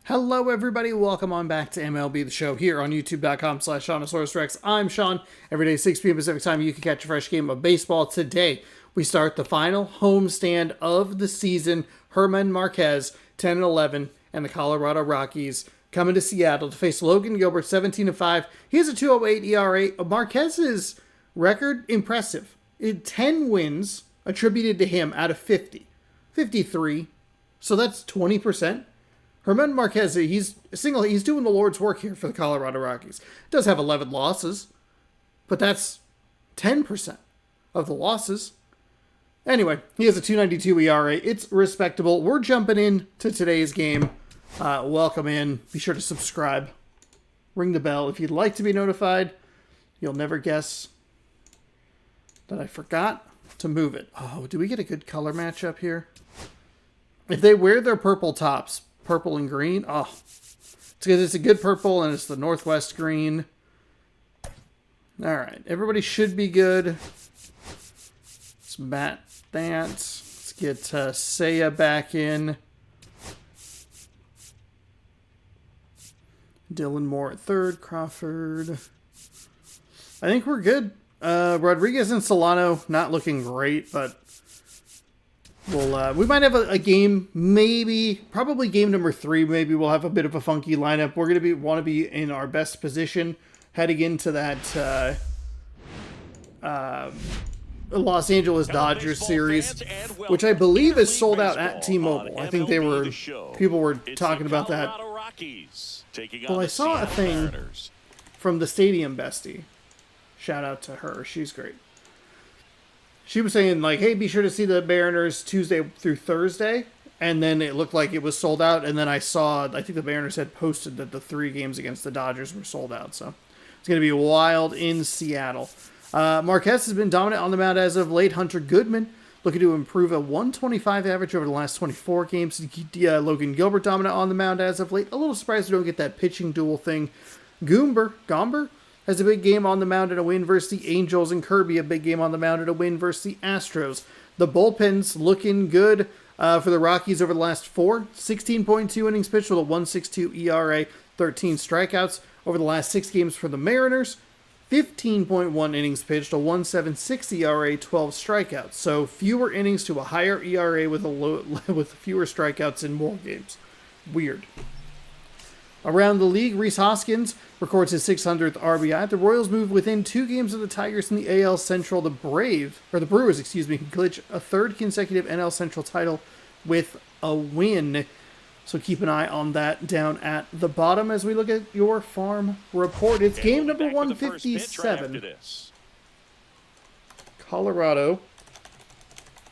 Hello everybody, welcome on back to MLB The Show here on youtube.com/SeanOsaurusRex. I'm Sean. Every day 6 p.m. Pacific Time you can catch a fresh game of baseball. Today we start the final homestand of the season. German Marquez, 10-11, and the Colorado Rockies coming to Seattle to face Logan Gilbert, 17-5. He has a 2.08 ERA. Marquez's record, impressive. 10 wins attributed to him out of 50. 53. So that's 20%. German Marquez, he's doing the Lord's work here for the Colorado Rockies. Does have 11 losses, but that's 10% of the losses. Anyway, he has a 2.92 ERA. It's respectable. We're jumping into today's game. Welcome in. Be sure to subscribe. Ring the bell if you'd like to be notified. You'll never guess that I forgot to move it. Oh, do we get a good color matchup here? If they wear their purple tops, purple and green. Oh, it's because it's a good purple and it's the Northwest green. All right, everybody should be good. Let's bat that. Let's get Seiya back in. Dylan Moore at third. Crawford. I think we're good. Rodriguez and Solano not looking great, but we might have a game, probably game number 3. Maybe we'll have a bit of a funky lineup. We're gonna want to be in our best position heading into that Los Angeles Dodgers series, which I believe is sold out at T-Mobile. I think people were talking about that. Well, I saw a thing from the Stadium Bestie. Shout out to her. She's great. She was saying, like, hey, be sure to see the Mariners Tuesday through Thursday. And then it looked like it was sold out. And then I think the Mariners had posted that the 3 games against the Dodgers were sold out. So it's going to be wild in Seattle. Marquez has been dominant on the mound as of late. Hunter Goodman looking to improve a 125 average over the last 24 games. Logan Gilbert dominant on the mound as of late. A little surprised we don't get that pitching duel thing. Gomber has a big game on the mound and a win versus the Angels, and Kirby a big game on the mound and a win versus the Astros. The bullpen's looking good for the Rockies over the last 4. 16.2 innings pitched with a 1.62 ERA, 13 strikeouts. Over the last 6 games for the Mariners, 15.1 innings pitched, a 1.76 ERA, 12 strikeouts. So fewer innings to a higher ERA with fewer strikeouts in more games. Weird. Around the league, Rhys Hoskins records his 600th RBI. The Royals move within 2 games of the Tigers in the AL Central. The Brewers, clinch a 3rd consecutive NL Central title with a win. So keep an eye on that down at the bottom as we look at your farm report. It's game number 157. Colorado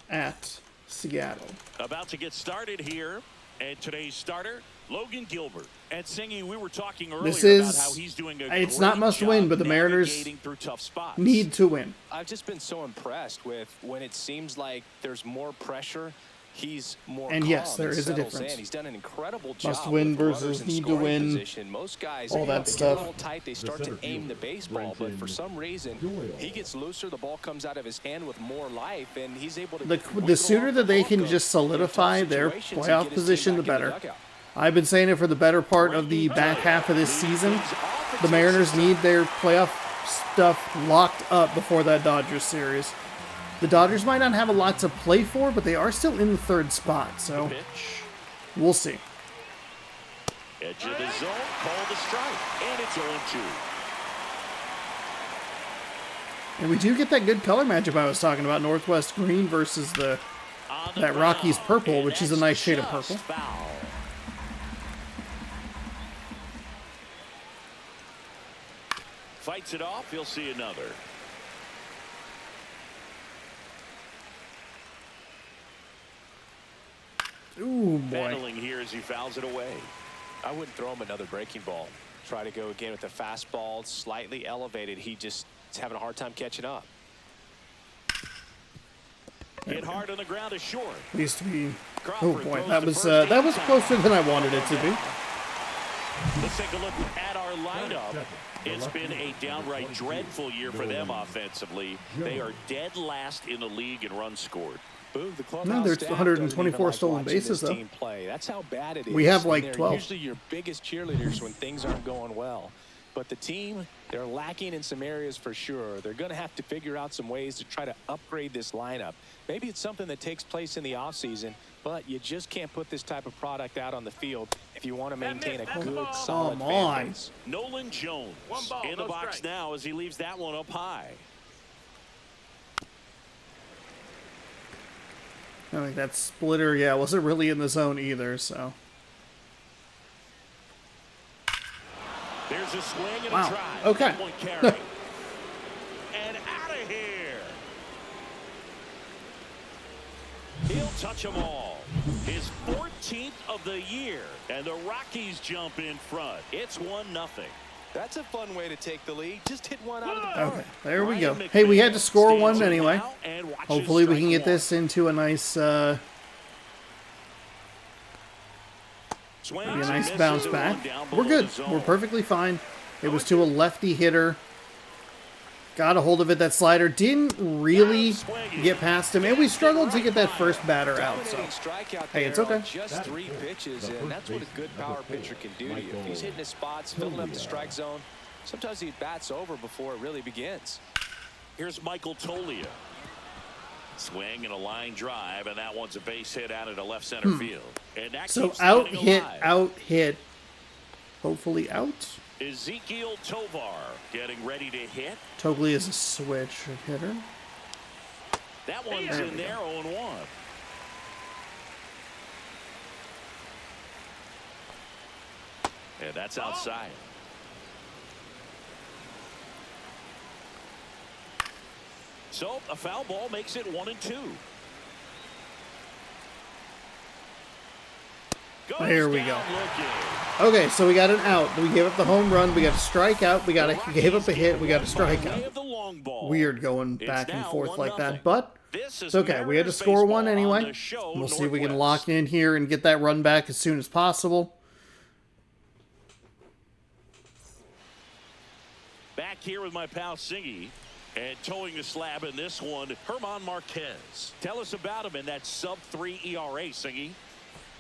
at Seattle. About to get started here, and today's starter, Logan Gilbert. And Singy, we were talking earlier about how he's doing it's not must win, but the Mariners need to win. I've just been so impressed with when it seems like there's more pressure, he's more and calm. Yes, there is a difference. He's done an incredible job. Must win versus need to win. Position. Most guys, all that they stuff. get a little tight, they start to aim the baseball, but for some reason, he gets looser. The ball comes out of his hand with more life, and he's able to. The sooner that they can just solidify their playoff position, the better. I've been saying it for the better part of the back half of this season. The Mariners need their playoff stuff locked up before that Dodgers series. The Dodgers might not have a lot to play for, but they are still in the 3rd spot, so we'll see. Edge of the zone, call the strike, and it's 0-2. And we do get that good color matchup I was talking about, Northwest green versus that Rockies purple, which is a nice shade of purple. Fights it off, he'll see another. Ooh, boy. Battling here as he fouls it away. I wouldn't throw him another breaking ball. Try to go again with the fastball, slightly elevated. He just is having a hard time catching up. Hit hard on the ground is short. Used to be. Oh boy, that was closer than I wanted it to be. Let's take a look at our lineup. It's been a downright dreadful year for them offensively. They are dead last in the league in runs scored. Boog, the clubhouse No, there's staff 124 stolen doesn't even like bases, watching though. this team play. That's how bad it is. We have like And they're 12. usually your biggest cheerleaders when things aren't going well. But the team, they're lacking in some areas for sure. They're going to have to figure out some ways to try to upgrade this lineup. Maybe it's something that takes place in the offseason, but you just can't put this type of product out on the field if you want to maintain a good, solid fan base. Nolan Jones in the box now as he leaves that one up high. I think that splitter, yeah, wasn't really in the zone either, so. There's a swing and Wow. a drive. Okay. One carry. And out of here. He'll touch them all. His 14th of the year. And the Rockies jump in front. It's 1-0. That's a fun way to take the lead. Just hit one out of the park. Okay, there we go. Hey, we had to score one anyway. Hopefully we can get this into a nice, be a nice bounce back. We're good. We're perfectly fine. It was to a lefty hitter. Got a hold of it. That slider didn't really get past him, and we struggled to get that first batter out. So, hey, it's okay. Just 3 pitches, and that's what a good power pitcher can do to you. If he's hitting his spots, filling up the strike zone, sometimes he bats over before it really begins. Here's Michael Tolia. Swing and a line drive, and that one's a base hit out into left center field. And that So keeps out the inning hit, alive. out hit. Hopefully out. Ezekiel Tovar getting ready to hit. Togli is a switch hitter. That one's in there, 0-1. And that's outside. So a foul ball makes it 1-2. There we go. Okay, so we got an out. We gave up the home run. We got a strikeout. We gave up a hit. We got a strikeout. Weird going back and forth like that, but it's okay. We had to score one anyway. We'll see if we can lock in here and get that run back as soon as possible. Back here with my pal Singy. And towing the slab in this one, Herman Marquez. Tell us about him in that sub-3 ERA, Singy.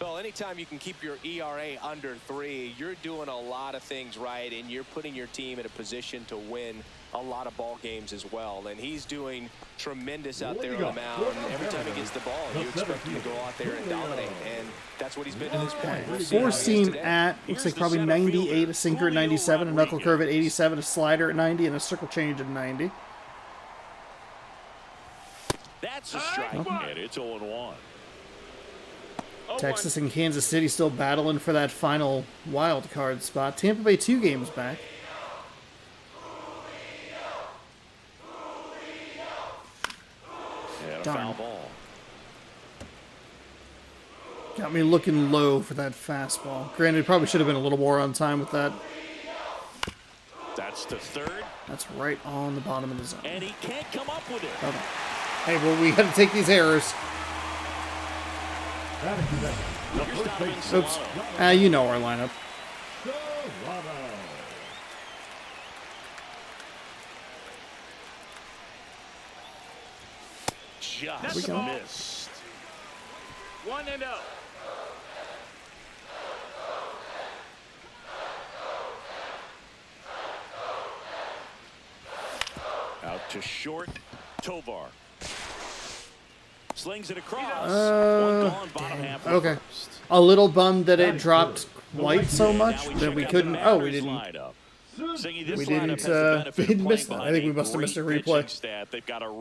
Well, anytime you can keep your ERA under 3, you're doing a lot of things right, and you're putting your team in a position to win a lot of ball games as well. And he's doing tremendous out there on the mound. Every time he gets the ball, you expect him to go out there and dominate, and that's what he's been to this point. We'll see how he Four is seam today. at, looks like probably 98, a sinker at 97, a knuckle curve at 87, a slider at 90, and a circle change at 90. That's a strike, and it's 0-1. Texas and Kansas City still battling for that final wild card spot. Tampa Bay 2 games back. And a Darn. foul ball. Got me looking low for that fastball. Granted, probably should have been a little more on time with that. That's to third. That's right on the bottom of the zone. And he can't come up with it. Okay. Hey, well, we got to take these errors. Oops. You know our lineup. Just missed. 1-0. Out to short, Tovar. Slings it across. One gone, bottom half of Okay. first. A little bummed that it dropped quite so much that we couldn't. Oh, we didn't. We didn't miss that. I think we must have missed a replay.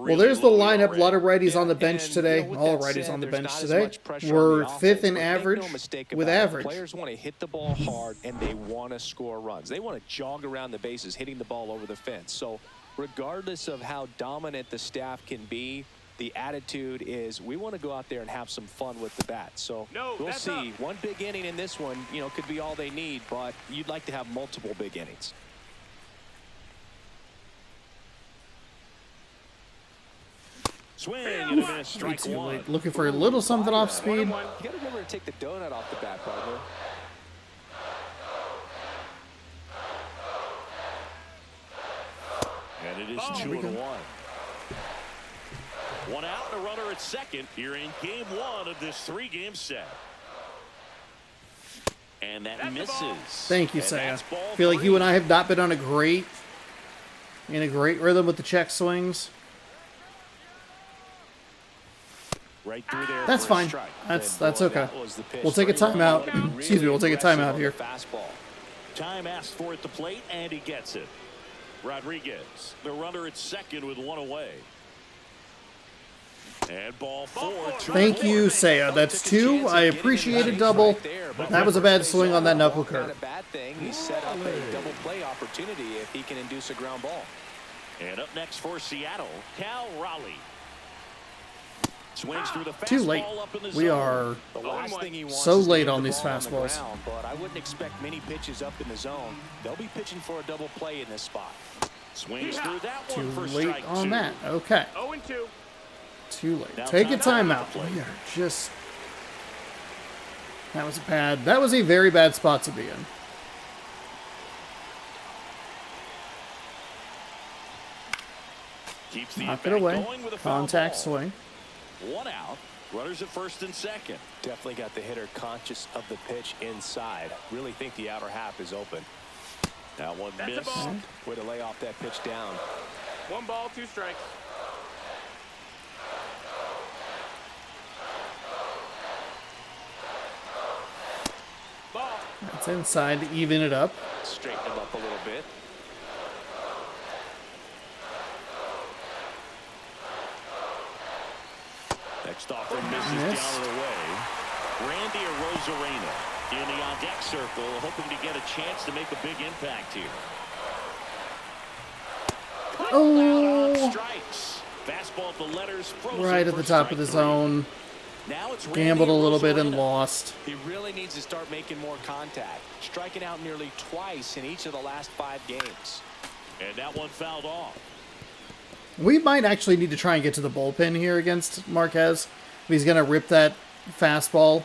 Well, there's the lineup. A lot of righties on the bench today. All righties on the bench today. We're 5th in average with average. Players want to hit the ball hard, and they want to score runs. They want to jog around the bases, hitting the ball over the fence. So regardless of how dominant the staff can be, the attitude is we want to go out there and have some fun with the bat. So we'll see. One big inning in this one, could be all they need, but you'd like to have multiple big innings. Swing and a miss, strike Too one. late. Looking for a little something off speed. You got to remember to take the donut off the bat, partner. And it is 2-1. One out and a runner at second here in game one of this 3-game set. And that misses. Thank you, Saya. I feel like you and I have not been on a great rhythm with the check swings. Right through there. That's fine. That's okay. We'll take a timeout. Excuse me. We'll take a timeout here. Time asked for at the plate, and he gets it. Rodriguez, the runner at second with one away. And ball 4. Thank you, Saya. That's 2. I appreciate a double. That was a bad swing on that knuckle curve. Not a bad thing. He set up a double play opportunity if he can induce a ground ball. And up next for Seattle, Cal Raleigh. Swings through the Too late. up in the We zone. are The last thing he wants so is to late get on the these ball on the fastballs. ground, but I wouldn't expect many pitches up in the zone. They'll be pitching for a double play in this spot. Swings through that Too one for late strike on 2. that. Okay. 0-2. Too late. Now Take a timeout. We are just... That was bad. That was a very bad spot to be in. Keeps the Knock it at-bat away. going with a foul Contact ball. swing. One out. Runners at first and second. Definitely got the hitter conscious of the pitch inside. Really think the outer half is open. That one That's a missed. ball. Way to lay off that pitch down. 1 ball, 2 strikes. Ball. That's inside to even it up. Straighten him up a little bit. Next offer misses Missed. down and away. Randy Arozarena in the on-deck circle, hoping to get a chance to make a big impact here. Oh! Strikes. Fastball at the letters. Frozen Right at for the top of the strike 3. zone. Now it's Randy Gambled a little bit and Arozarena. lost. He really needs to start making more contact. Striking out nearly twice in each of the last 5 games. And that one fouled off. We might actually need to try and get to the bullpen here against Marquez. If he's going to rip that fastball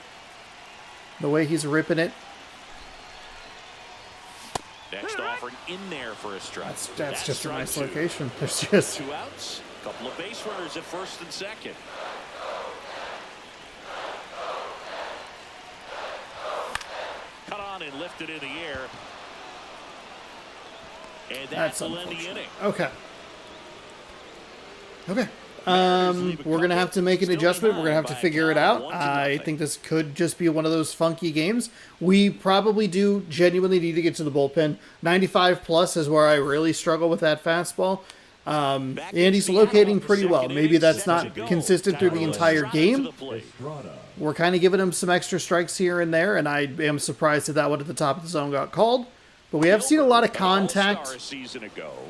the way he's ripping it. Next offer in there for a strike. That's just a strike nice 2. location. There's just... 2 outs. Couple of base runners at first and second. Cut on and lifted in the air. And That's that'll end the unfortunate. inning. Okay. Okay. We're going to have to make an adjustment. We're going to have to figure it out. I think this could just be one of those funky games. We probably do genuinely need to get to the bullpen. 95 plus is where I really struggle with that fastball. And he's locating pretty well. Maybe that's not consistent through the entire game. We're kind of giving him some extra strikes here and there, and I am surprised that one at the top of the zone got called. But we have seen a lot of contact,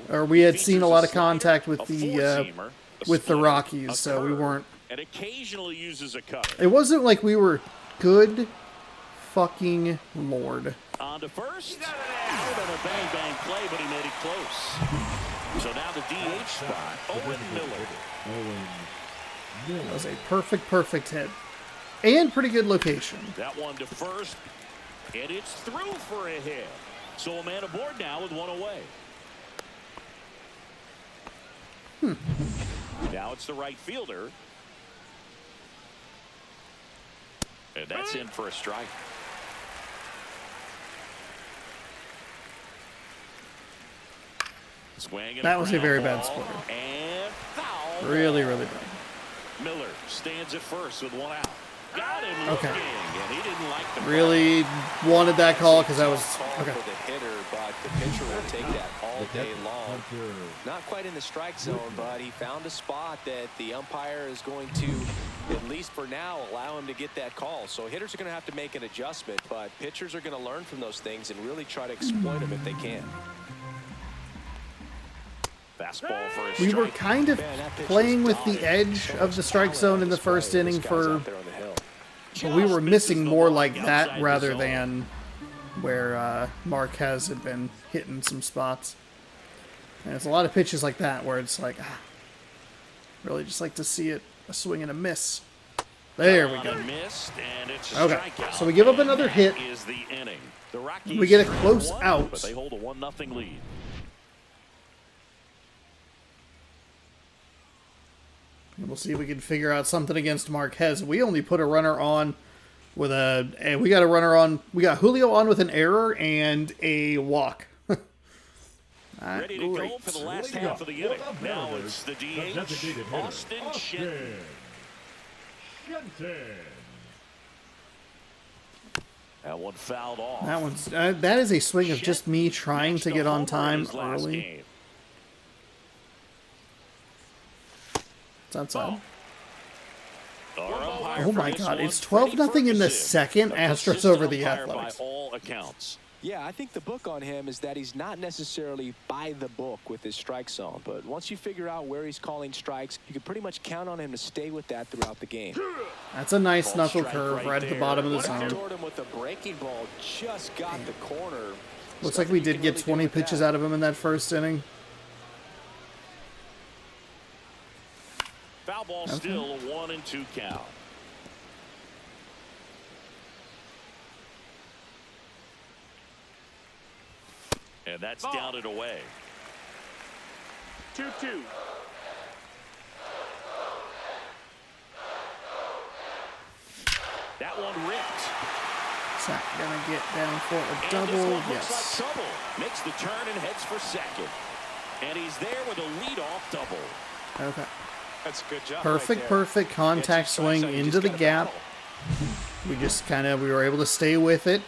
or we had seen a lot of contact with the Rockies, so we weren't. And occasionally uses a cutter. It wasn't like we were good fucking lord. On to first. That would have been a bang-bang play, but he made it close. So now the DH spot, Owen Miller. That was a perfect hit. And pretty good location. That one to first, and it's through for a hit. So a man aboard now with one away. Now it's the right fielder. And that's in for a strike. Swing That was a very bad ball, splitter. and foul. Really bad. Miller stands at first with one out. Got him Okay. looking, and he didn't like the Really wanted that call because I was... Call Okay. for the hitter, but the pitcher will take that all day long. Not quite in the strike zone, but he found a spot that the umpire is going to, at least for now, allow him to get that call. So hitters are going to have to make an adjustment, but pitchers are going to learn from those things and really try to exploit them if they can. fastball for a We strike. were kind of playing with the edge of the strike zone in the first inning but we were missing more like that rather than where Marquez had been hitting some spots. And it's a lot of pitches like that where it's like, really just like to see it a swing and a miss. There we go. Okay, so we give up another hit. We get a close out. But they hold a 1-0 lead. we'll see if we can figure out something against Marquez. We only put a runner on with we got a runner on. We got Julio on with an error and a walk. Ready to go for the last half of the inning. Now it's the DH, Austin Shenton. That one fouled off. That one's that is a swing of just me trying to get on time early. It's outside. Oh my God! It's 12-0 in the second. Astros over the Athletics. By all accounts. Yeah, I think the book on him is that he's not necessarily by the book with his strike zone. But once you figure out where he's calling strikes, you can pretty much count on him to stay with that throughout the game. That's a nice knuckle curve right at the bottom of the zone. Him with a breaking ball just got the corner. Looks like we did get 20 pitches out of him in that first inning. Foul ball still a 1-2 count. And that's down and away. 2-2. That one ripped. Is that gonna get down for a double? And this one Yes. looks like trouble. Makes the turn and heads for second. And he's there with a leadoff double. Okay. That's a good job. Perfect, perfect contact swing into the gap. We just we were able to stay with it.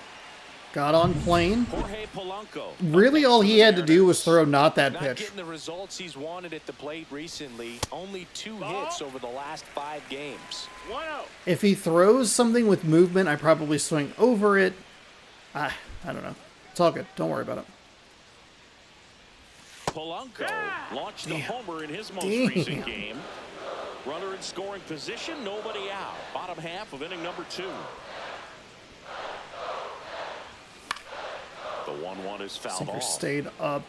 Got on plane. Jorge Polanco. Really, all he had to do was throw not that Not pitch. getting the results he's wanted at the plate recently. Only 2 hits over the last 5 games. 1-0. If he throws something with movement, I probably swing over it. I don't know. It's all good. Don't worry about it. Polanco launched the homer in his most recent game. Runner in scoring position, nobody out. Bottom half of inning number 2. The 1-1 is fouled Sinker off. stayed up.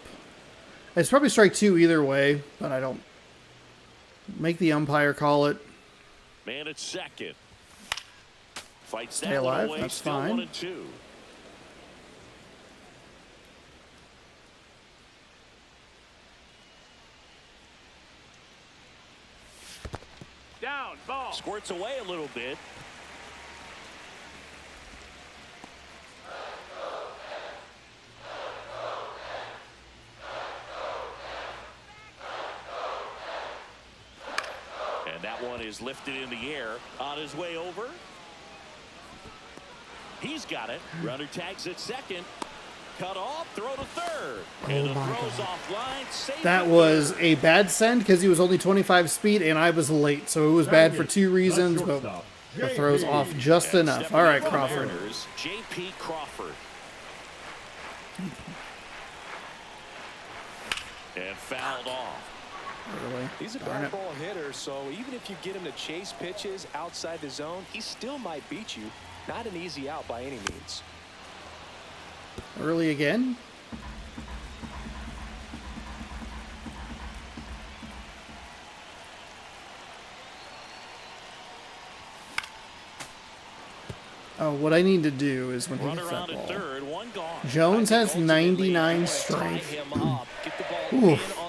It's probably strike 2 either way, but I don't make the umpire call it. Man at second. Fights Stay that alive. one away. That's Still fine. 1-2. Down. Ball. Squirts away a little bit. And that one is lifted in the air on his way over. He's got it. Runner tags at second. Cut off, throw to third. And the throw's offline. Safe. That was a bad send because he was only 25 speed and I was late. So it was bad for 2 reasons, but the throw's off just enough. All right, Crawford. J.P. Crawford. And fouled off. Really? He's a bad ball hitter, so even if you get him to chase pitches outside the zone, he still might beat you. Not an easy out by any means. Early again. Oh, what I need to do is when he hits that ball. Third, one gone. Jones has 99 strength. Oof.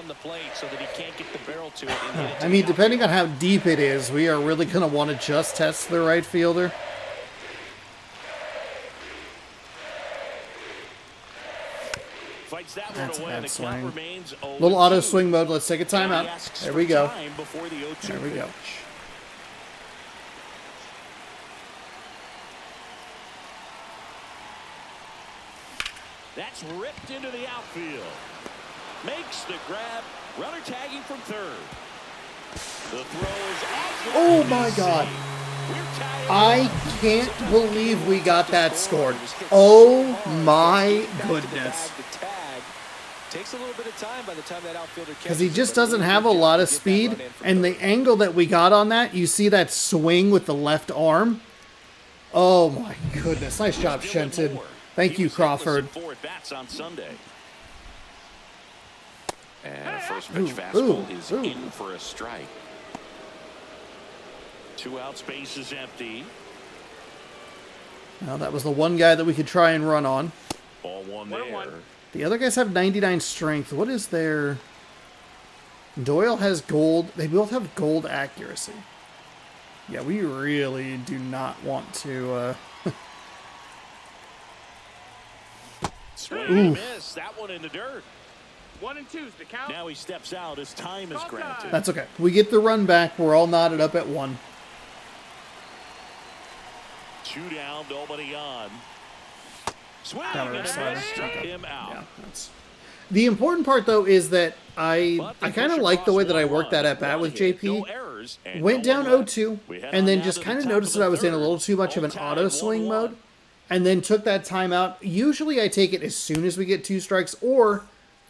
I mean, depending on how deep it is, we are really going to want to just test the right fielder. That's a bad swing. Little auto swing mode. Let's take a timeout. There we go. There we go. That's ripped into the outfield. Makes the grab. Runner tagging from third. The throw is off. Oh my God. I can't believe we got that scored. Oh my goodness. Takes a little bit of time by the time that outfielder because he just doesn't have a lot of speed, and the angle that we got on that, you see that swing with the left arm. Oh my goodness. Nice job, Shenton. Thank you, Crawford. And first pitch fastball is in for a strike. 2 outs, base is empty. Well, that was the one guy that we could try and run on. Ball 1 there. The other guys have 99 strength. What is their... Doyle has gold. They both have gold accuracy. Yeah, we really do not want to... Swing and miss. That one in the dirt. 1 and 2's the count. Now he steps out as time is granted. That's okay. We get the run back. We're all knotted up at 1. 2 down, nobody on. Swing Got and our a slider. miss. Struck Okay. him out. Yeah, that's... The important part, though, is that I kind of like the way that I worked that at-bat with JP. Went down 0-2, and then just kind of noticed that I was in a little too much of an auto swing mode, and then took that timeout. Usually I take it as soon as we get 2 strikes, or,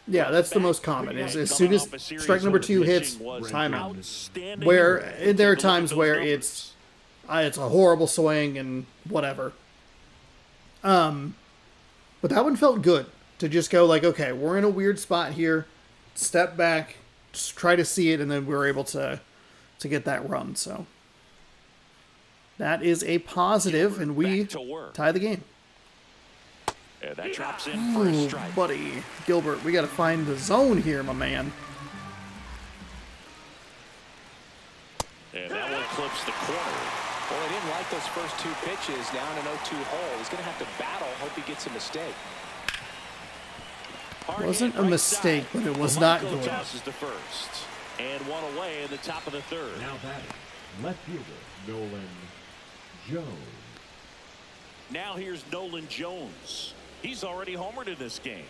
yeah, that's the most common, is as soon as strike number 2 hits, timeout. Where there are times where it's a horrible swing and whatever. But that one felt good. To just go like, okay, we're in a weird spot here. Step back, just try to see it, and then we were able to get that run. So that is a positive, and we tie the game. And that drops in for a strike. Buddy, Gilbert, we got to find the zone here, my man. And that one clips the corner. Well, he didn't like those first 2 pitches down an 0-2 hole. He's going to have to battle. Hope he gets a mistake. It wasn't a mistake, but it was not good. Tosses to first. And 1 away in the top of the 3rd. Now batting, left fielder Nolan Jones. Now here's Nolan Jones. He's already homered in this game.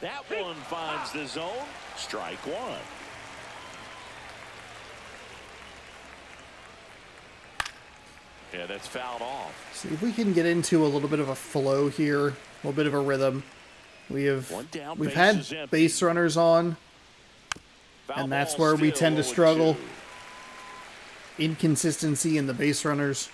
That one finds the zone. Strike 1. Yeah, that's fouled off. See if we can get into a little bit of a flow here, a little bit of a rhythm. We've had base runners on, and that's where we tend to struggle. Inconsistency in the base runners.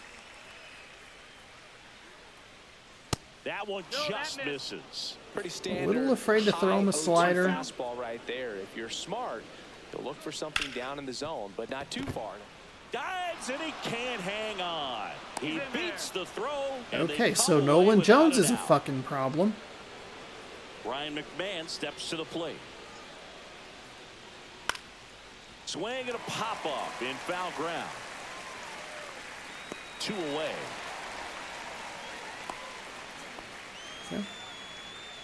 That one just misses. Pretty standard. A little afraid to throw him a slider. Fastball right there. If you're smart, you'll look for something down in the zone, but not too far. Dives and he can't hang on. He beats the throw. Okay, so Nolan Jones is a fucking problem. Ryan McMahon steps to the plate. Swing and a pop up in foul ground. 2 away. Okay.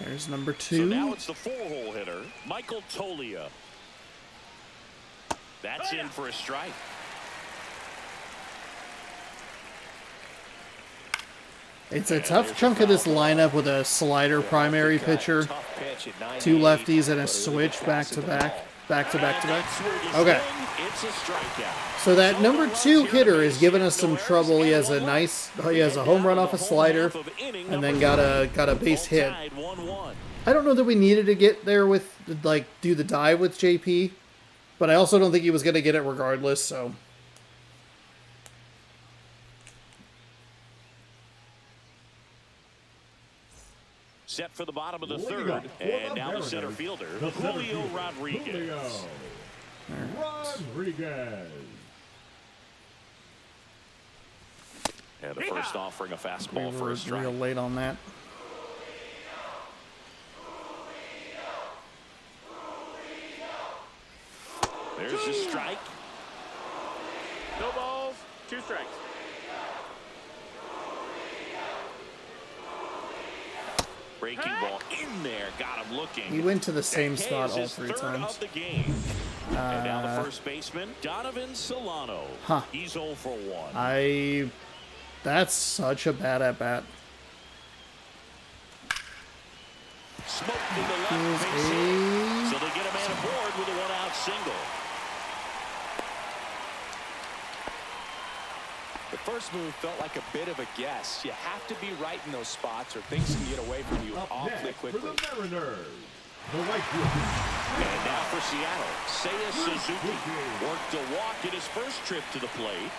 There's number 2. So now it's the 4-hole hitter, Michael Tolia. That's in for a strike. It's a tough chunk of this lineup with a slider primary pitcher, 2 lefties, and a switch back to back. Okay. So that number 2 hitter is giving us some trouble. He has a home run off a slider, and then got a base hit. I don't know that we needed to get there with do the dive with JP, but I also don't think he was going to get it regardless. So. Set for the bottom of the 3rd, and now the center fielder, Julio Rodriguez. And the first offering a fastball for a strike. Real late on that. There's the strike. No balls, 2 strikes. Breaking ball in there, got him looking. He went to the same spot all 3 times. Of the game. And now the first baseman, Donovan Solano. Huh. He's 0 for 1. That's such a bad at bat. Smoked in the left base hit. So they get a man aboard with a 1-out single. The first move felt like a bit of a guess. You have to be right in those spots or things can get away from you awfully quickly. For the Mariners, the right And now for Seattle, Seiya Suzuki worked a walk in his first trip to the plate.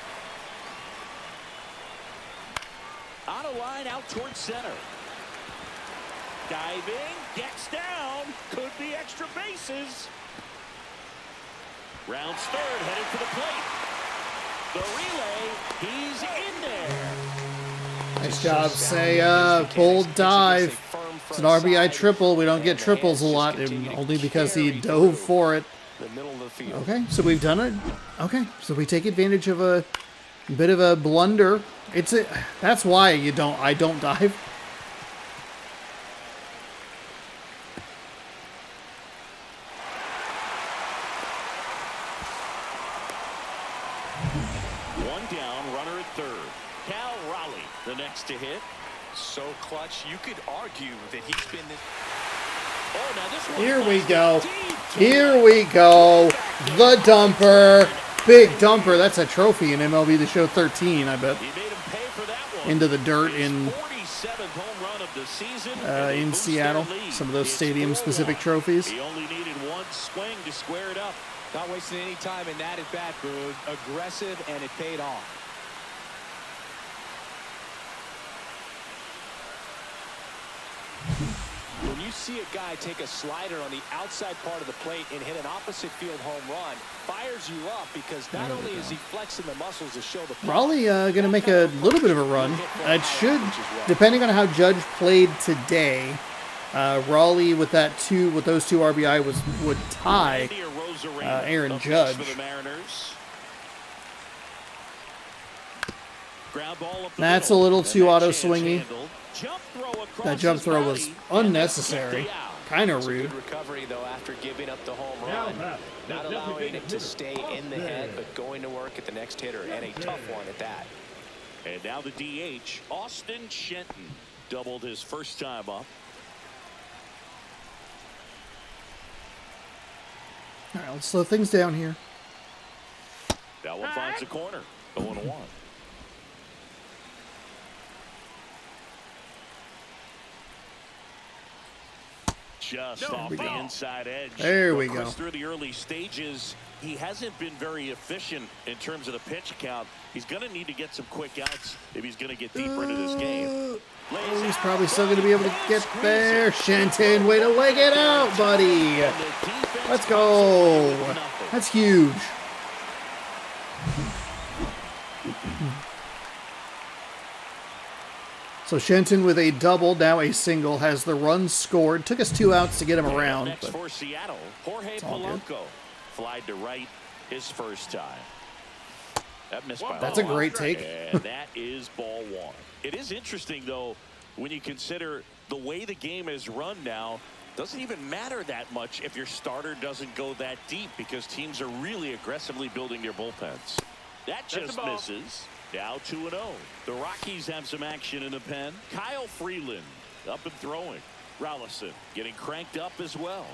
On a line out towards center. Diving, gets down, could be extra bases. Rounds 3rd, headed for the plate. The relay, he's in there. Nice job, Seiya. Bold dive. It's an RBI triple. We don't get triples a lot, and only because he dove for it. Okay, so we've done it. Okay, so we take advantage of a bit of a blunder. That's why I don't dive. One down, runner at third. Cal Raleigh, the next to hit. So clutch, you could argue that he's been this. Oh, now this one Here we flies go. deep to Here we go. The dumper. Big dumper. That's a trophy in MLB The Show 13, I bet. He made him pay for that one. Into the dirt His in 47th home run of the season, and they in boost Seattle. their lead. Some of those It's stadium-specific 4-1. trophies. He only needed one swing to square it up. Not wasting any time in that at bat, Boog. Aggressive, and it paid off. When you see a guy take a slider on the outside part of the plate and hit an opposite field home run, fires you up because not only is he flexing the muscles to show the play, Raleigh going to make a little bit of a run. It should, depending on how Judge played today, Raleigh with those two RBI would tie Aaron Judge. That's a little too auto swingy. That jump throw was unnecessary. Kind of rude. good recovery though after giving up the home Now run. that, Not the allowing designated it to hitter, stay in the head, but going to work at the next hitter, and a tough one at that. And now the DH, Austin Shenton, doubled his first time up. All right, let's slow things down here. That one finds the corner. 0-1. Just off the inside edge. There we Of course, go. through the early stages, he hasn't been very efficient in terms of the pitch count. He's going to need to get some quick outs if he's going to get deeper into this game. Oh, he's probably still going to be able to get there. Shenton, way to leg it out, buddy. Let's go. That's huge. So Shenton with a double, now a single, has the run scored. Took us 2 outs to get him around. Next But for Seattle, Jorge all good. Polanco flied to right his first time. That missed by that's a great take. And that is ball one. It is interesting, though, when you consider the way the game is run now. Doesn't even matter that much if your starter doesn't go that deep because teams are really aggressively building their bullpens. That just misses. Now 2-0. The Rockies have some action in the pen. Kyle Freeland up and throwing. Rollison getting cranked up as well.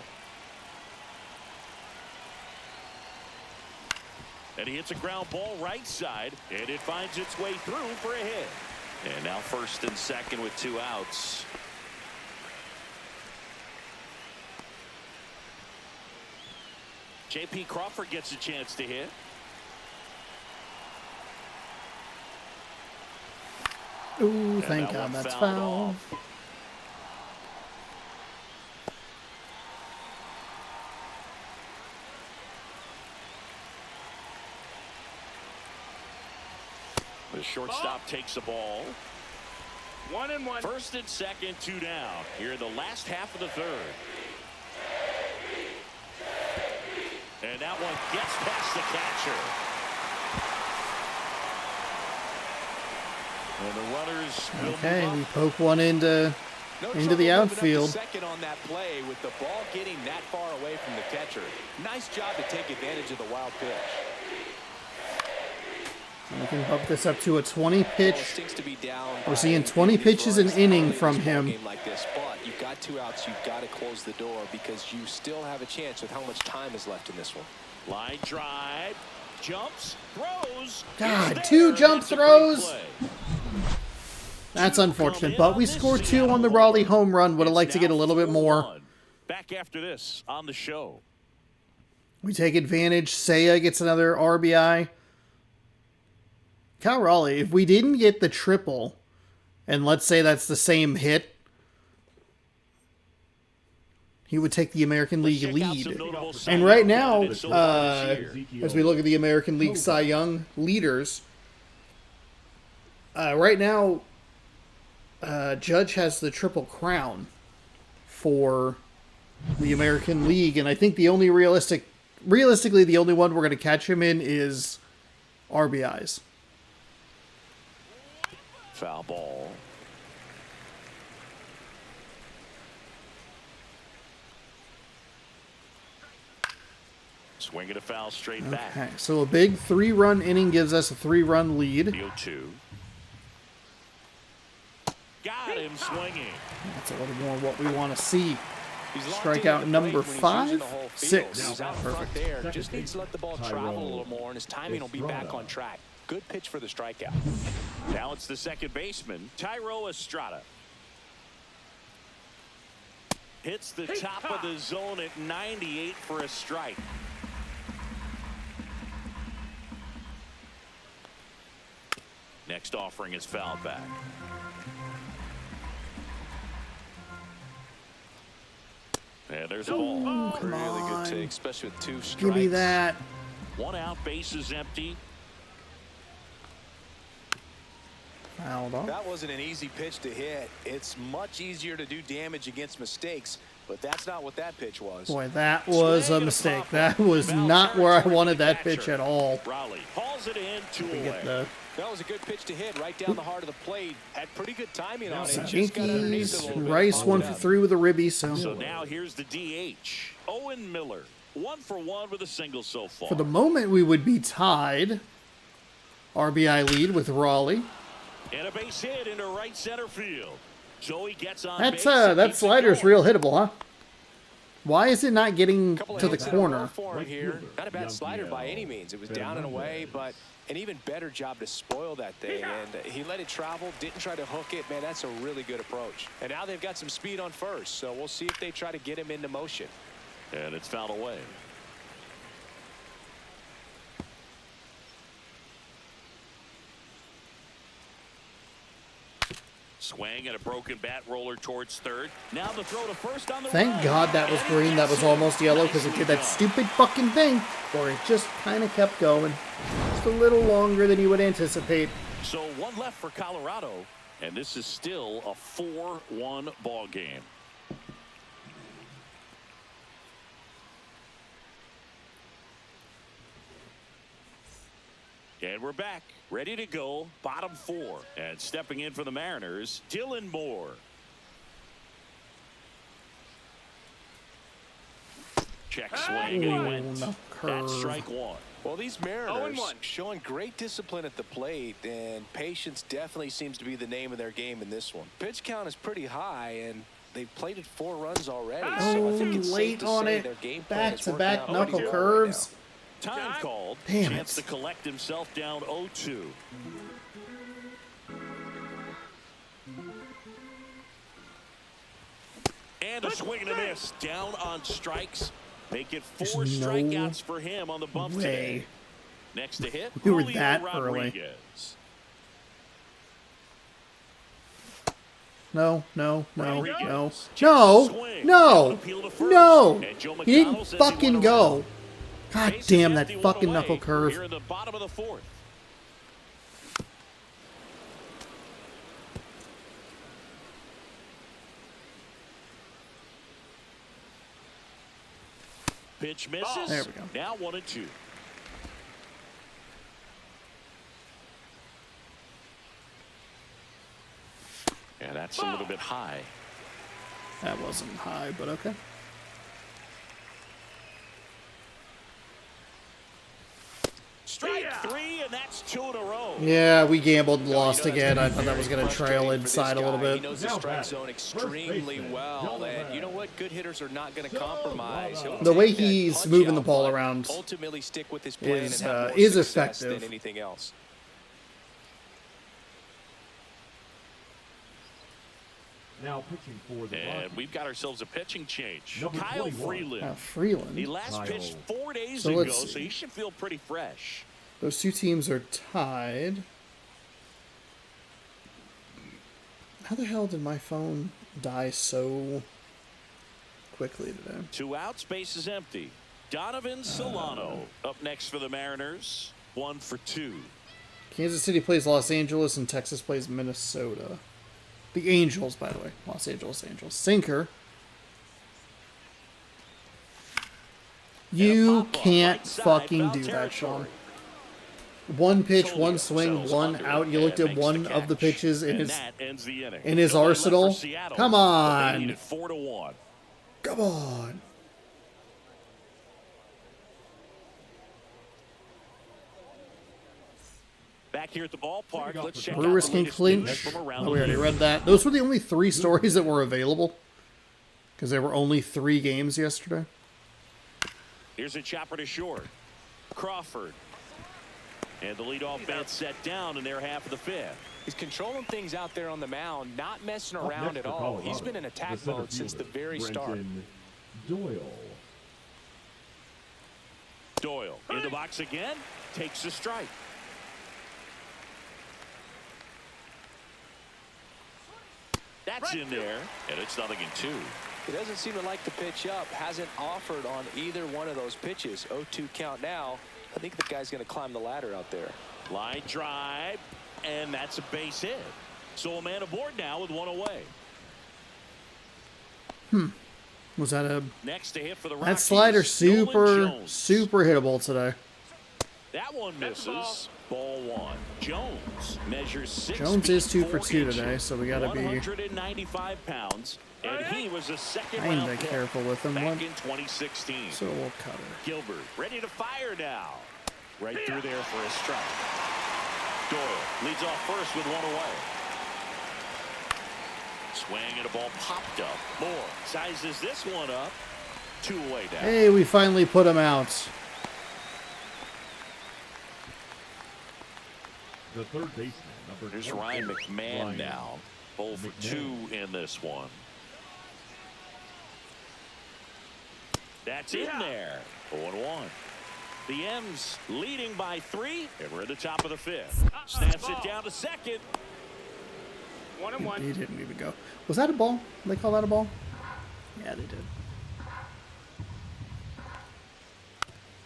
And he hits a ground ball right side, and it finds its way through for a hit. And now first and second with 2 outs. J.P. Crawford gets a chance to hit. Ooh, thank God that's foul. The shortstop takes the ball. 1-1. First and second, 2 down. Here in the last half of the third. And that one gets past the catcher. And the runners will Okay, move we up. poke one into the outfield. Second on that play with the ball getting that far away from the catcher. Nice job to take advantage of the wild pitch. We can bump this up to a 20 pitch. Stinks to be down. We're seeing 20 pitches an inning from him. Game like this, but you've got 2 outs. You've got to close the door because you still have a chance with how much time is left in this one. Line drive, jumps, throws. God, It's 2 there. jump That's a great throws. play. That's unfortunate, but we scored 2 on the Raleigh home run. Would have liked to get a little bit more. 4-1. Back after this on the show. We take advantage. Seiya gets another RBI. Cal Raleigh, if we didn't get the triple, and let's say that's the same hit, he would take the American League lead. And right now, as we look at the American League Cy Young leaders, right now, Judge has the Triple Crown for the American League, and I think the only realistically, the only one we're going to catch him in is RBIs. Foul ball. Swing and a foul straight back. Okay, so a big 3-run inning gives us a 3-run lead. 0-2. Got him swinging. That's a little more what we want to see. He's locked Strikeout into the number plate when he's 5, using the whole field. 6. He's out front Perfect. there. Just needs to let the ball travel a little more, and his timing will be back on track. Good pitch for the strikeout. Now it's the second baseman, Tyro Estrada. Hits the top of the zone at 98 for a strike. Next offering is fouled back. And there's a ball. Come Really on. good take, especially with 2 strikes. Give me that. 1 out, base is empty. Fouled off. That wasn't an easy pitch to hit. It's much easier to do damage against mistakes, but that's not what that pitch was. Boy, that was a mistake. That was not where I wanted that pitch at all. Raleigh hauls it in, 2 away. Get the That was a good pitch to hit right down the heart of the plate. Had pretty good timing on it. Just got underneath it a Yankees. little bit. Rice Followed 1 it for up. 3 with a ribby. So So now here's the DH, Owen Miller. 1 for 1 with a single so far. for the moment, we would be tied. RBI lead with Raleigh. And a base hit into right center field. Joey gets on That's base and that keeps it slider's going. real hittable, huh? Why is it not getting Couple of to the hits in a row corner? for him here. Not a bad slider by any means. It was down and away, but an even better job to spoil that thing. And he let it travel, didn't try to hook it. Man, that's a really good approach. And now they've got some speed on first, so we'll see if they try to get him into motion. And it's fouled away. Swing and a broken bat roller towards third. Now the throw to first on the Thank run. God that was green. That was almost yellow because it did that stupid fucking thing where it just kind of kept going. Just a little longer than you would anticipate. So 1 left for Colorado, and this is still a 4-1 ball game. And we're back, ready to go, bottom 4. And stepping in for the Mariners, Dylan Moore. Check swing, and he went. no That's curve. strike 1. Well, these Mariners 0-1. showing great discipline at the plate, and patience definitely seems to be the name of their game in this one. Pitch count is pretty high, and they've plated 4 runs already. So I think it's safe late to on say it. their game plan is Back-to-back working out knuckle pretty well curves. right Time called. Damn Chance it. to collect himself down 0-2. And a swing and a miss. Down on strikes. Make it 4 There's no strikeouts for him on the bump way. today. Next to hit, We were Julio that early. Rodriguez. No. Rodriguez. No. Swing. No. Appeal to first. No. And Joe He didn't McDonald says he fucking went go. around. God Bases damn that empty, 1 fucking away. knuckle curve. Here in the bottom of the 4th. Pitch misses. There we go. Now 1-2. And that's a little bit high. That wasn't high, but okay. Strike 3, and that's 2 in a row. Yeah, we gambled and lost again. I thought that very was going to trail frustrating for inside a this little guy. He bit. knows the strike zone extremely well, and you know what? Good hitters are not going to compromise. He'll The way take that he's punch moving the out, ball but around ultimately stick with his plan is, and have more is success effective. than anything else. Now pitching for the And Rockies. we've got ourselves a pitching change. Number Kyle 21. Freeland. Freeland. He last Kyle. pitched 4 days So ago, let's so see. he should feel pretty fresh. Those two teams are tied. How the hell did my phone die so quickly today? 2 outs, base is empty. Donovan Solano up next for the Mariners. 1 for 2. Kansas City plays Los Angeles and Texas plays Minnesota. The Angels, by the way. Los Angeles Angels. Sinker. You can't fucking do that, Sean. One pitch, one swing, one out. You looked at one of the pitches in his arsenal. Come on. Come on. Back here at the ballpark, let's check Brewers can clinch. Oh, we already read that. Those were the only 3 stories that were available. Because there were only 3 games yesterday. Here's a chopper to short. Crawford. And the leadoff bat set down in their half of the 5th. He's controlling things out there on the mound, not messing around at all. He's been in attack mode since the very start. Doyle in the box again. Takes a strike. That's in there, and it's 0-2. He doesn't seem to like the pitch up. Hasn't offered on either one of those pitches. 0-2 count now. I think the guy's going to climb the ladder out there. Line drive, and that's a base hit. So a man aboard now with 1 away. Was that a... Next to hit for the Rockies. That slider super hittable today. That one misses. Ball 1. Jones measures 6 Jones feet, is 2 for 4 2 inches, today, so we got to be 195 pounds, and he was a second-round kind of pick careful with him. back in 2016. So we'll cut her. Gilbert ready to fire now. Right through there for a strike. Doyle leads off first with 1 away. Swing and a ball popped up. Moore sizes this one up. 2 away now. Hey, we finally put him out. The third baseman, number Here's 24, Ryan McMahon Ryan now. 0 for 2 in this one. That's in there. 0-1. The M's leading by 3, and we're at the top of the 5th. Snaps it down to second. 1-1. He didn't even go. Was that a ball? Did they call that a ball? Yeah, they did.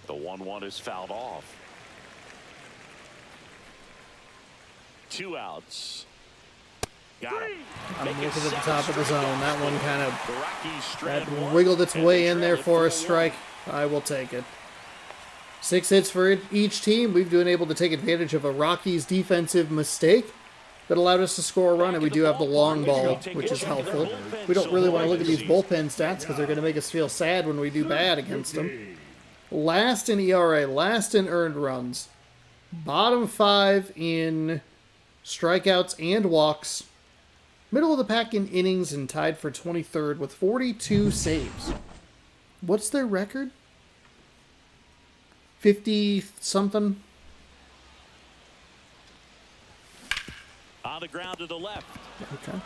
The 1-1 is fouled off. 2 outs. Got him. I'm looking at the top of the zone. That one kind of The Rockies strand one, wiggled its and way they in there trail it for a 4-1. strike. I will take it. 6 hits for each team. We've been able to take advantage of a Rockies defensive mistake that allowed us to score a run, and we do have the long ball, which is helpful. We don't really want to look at these bullpen stats because they're going to make us feel sad when we do bad against them. Last in ERA, last in earned runs, bottom 5 in strikeouts and walks, middle of the pack in innings, and tied for 23rd with 42 saves. What's their record? 50-something? On the ground to the left. Okay.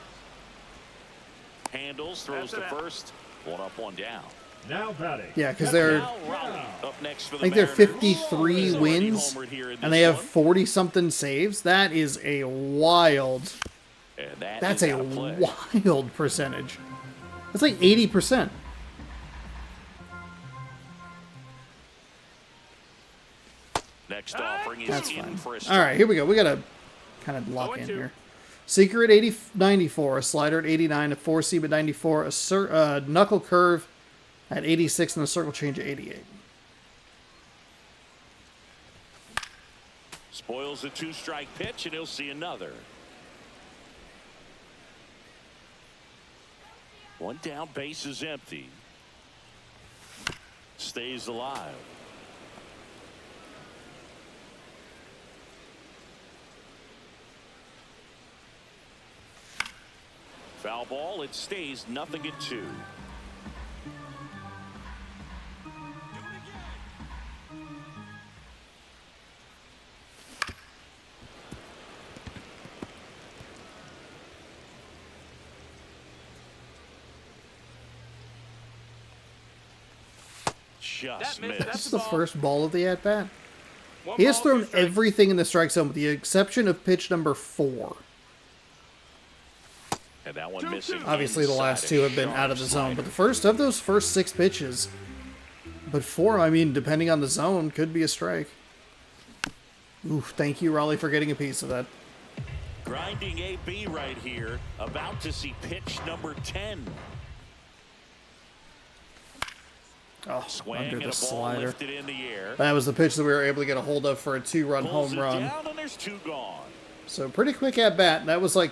Handles, throws to first. 1 up, 1 down. Now batting. Yeah, because they're, Now Raleigh up next for I the think they're Mariners. 53 He's already wins, homered here in and this they have one. 40-something saves. That is a wild, And that's is a out of play. wild percentage. That's like 80%. Next offering is That's in fine. for a All right, here we go. We got to kind of lock in here. Seeker at 94, a slider at 89, a 4-seam at 94, a knuckle curve at 86, and a circle change at 88. Spoils the 2-strike pitch, and he'll see another. 1 down, base is empty. Stays alive. Foul ball, it stays 0-2. Just missed. This is the first ball of the at-bat. He has thrown everything in the strike zone with the exception of pitch number 4. And that one missing. Obviously, the last 2 have been inside, out of the zone, slider. but the first of those first 6 pitches, but 4, I mean, depending on the zone, could be a strike. Oof, thank you, Raleigh, for getting a piece of that. Grinding AB right here, about to see pitch number 10. Oh, Swing under and the a ball slider. lifted in the air. That was the pitch that we were able to get a hold of for a 2-run Pulls home it run. down, and there's 2 gone. So pretty quick at bat. That was like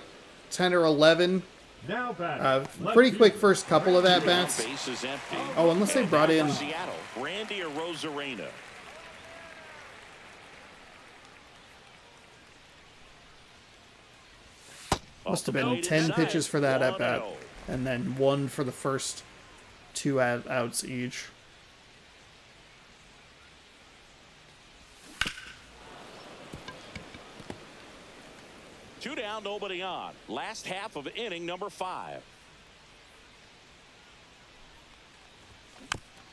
10 or 11. Now batting. Pretty quick first couple of at bats. Base is empty. Oh, unless they brought in. Seattle, Randy or Rosarena. Must have been 10 pitches for that at bat, and then 1 for the first 2 outs each. Two down, nobody on. Last half of inning number 5.